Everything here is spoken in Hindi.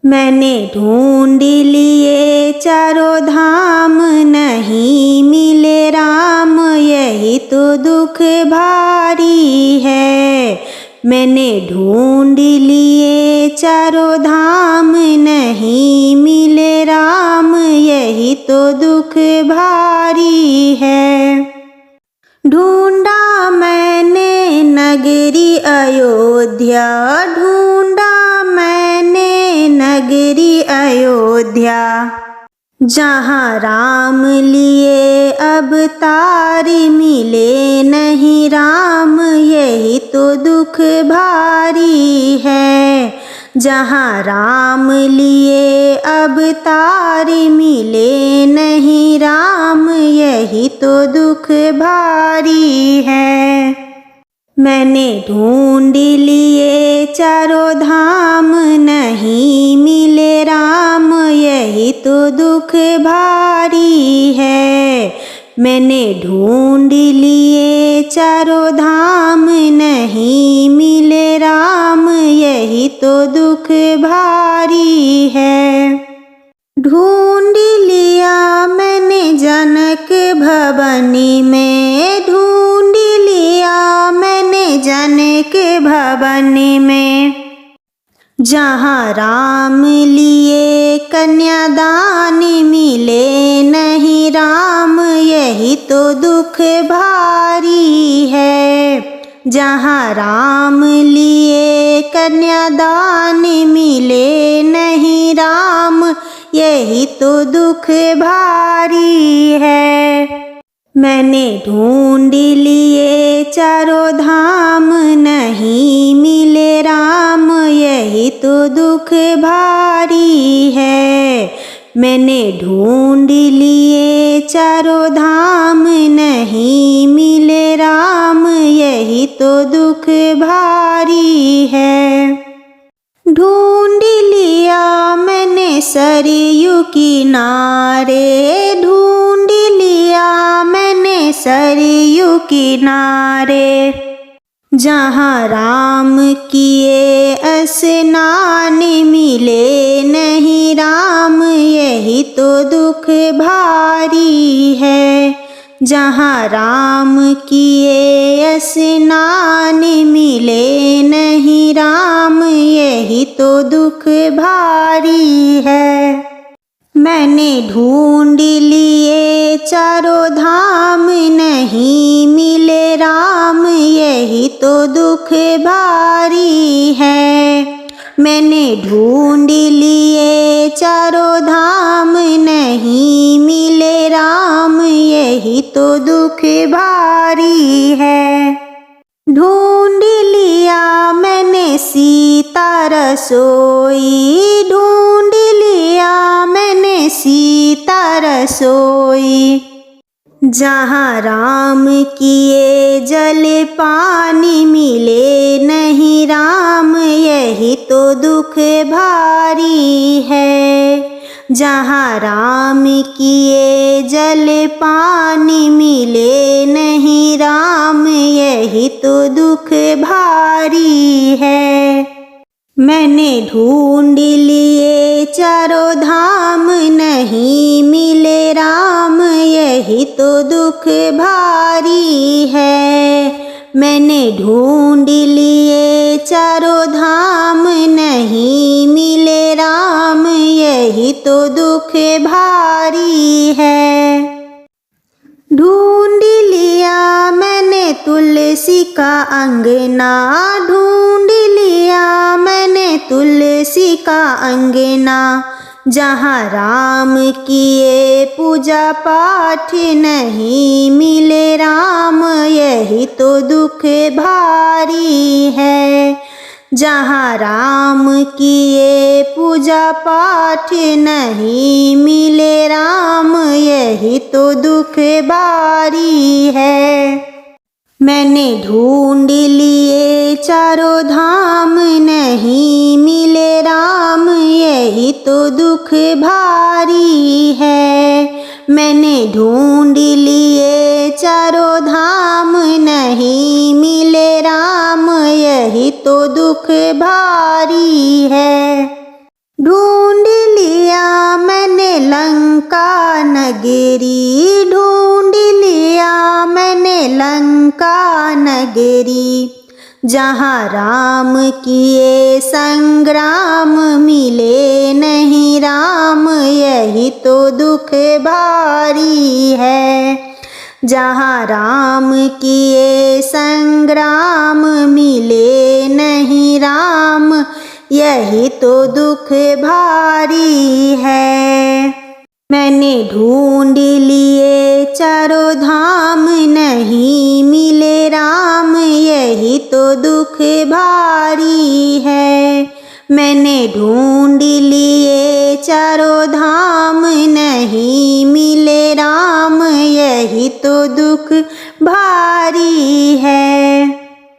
मैंने ढूंढ लिए चारों धाम, नहीं मिले राम, यही तो दुख भारी है। मैंने ढूंढ लिए चारों धाम, नहीं मिले राम, यही तो दुख भारी है। ढूंढा मैंने नगरी अयोध्या, ढूंढा मैंने नगरी अयोध्या, जहाँ राम लिए अवतार, मिले नहीं राम, यही तो दुख भारी है। जहाँ राम लिए अवतार, मिले नहीं राम, यही तो दुख भारी है। मैंने ढूंढ लिए चारों धाम, नहीं मिले राम, यही तो दुख भारी है। मैंने ढूंढ लिए चारों धाम, नहीं मिले राम, यही तो दुख भारी है। ढूंढ लिया मैंने जनक भवन में, ढूंढ लिया मैंने जनक भवन में, जहाँ राम लिए कन्यादान, मिले नहीं राम, यही तो दुख भारी है। जहाँ राम लिए कन्यादान, मिले नहीं राम, यही तो दुख भारी है। मैंने ढूंढ लिए चारों धाम, नहीं मिले राम, यही तो दुख भारी है। मैंने ढूंढ लिए चारों धाम, नहीं मिले राम, यही तो दुख भारी है। ढूंढ लिया मैंने सरयू किनारे, ढूंढ लिया मैंने सरयू किनारे, जहाँ राम किए स्नान, मिले नहीं राम, यही तो दुख भारी है। जहाँ राम किए स्नान, मिले नहीं राम, यही तो दुख भारी है। मैंने ढूंढ लिए चारों धाम, नहीं मिले राम, यही तो दुख भारी है। मैंने ढूंढ लिए चारों धाम, नहीं मिले राम, यही तो दुख भारी है। ढूंढ लिया मैंने सीता रसोई, ढूंढ लिया मैंने सीता रसोई, जहाँ राम किए जल पानी, मिले नहीं राम, यही तो दुख भारी है। जहाँ राम किए जल पानी, मिले नहीं राम, यही तो दुख भारी है। मैंने ढूंढ लिए चारों धाम, नहीं मिले राम, यही तो दुख भारी है। मैंने ढूंढ लिए चारों धाम, नहीं मिले राम, यही तो दुख भारी है। ढूंढ लिया मैंने तुलसी का अंगना, ढूंढ लिया मैंने तुलसी का अंगना, जहाँ राम किए पूजा पाठ, नहीं मिले राम, यही तो दुख भारी है। जहाँ राम किए पूजा पाठ, नहीं मिले राम, यही तो दुख भारी है। मैंने ढूंढ लिए चारों धाम, नहीं मिले राम, यही तो दुख भारी है। मैंने ढूंढ लिए चारों धाम, नहीं मिले राम, यही तो दुख भारी है। ढूंढ नगरी, ढूंढ लिया मैंने लंका नगरी। जहाँ राम किए संग्राम, मिले नहीं राम, यही तो दुख भारी है। जहाँ राम किए संग्राम, मिले नहीं राम, यही तो दुख भारी है। मैंने ढूंढ लिए चारों धाम, नहीं मिले राम, यही तो दुख भारी है। मैंने ढूंढ लिए चारों धाम, नहीं मिले राम, यही तो दुख भारी है।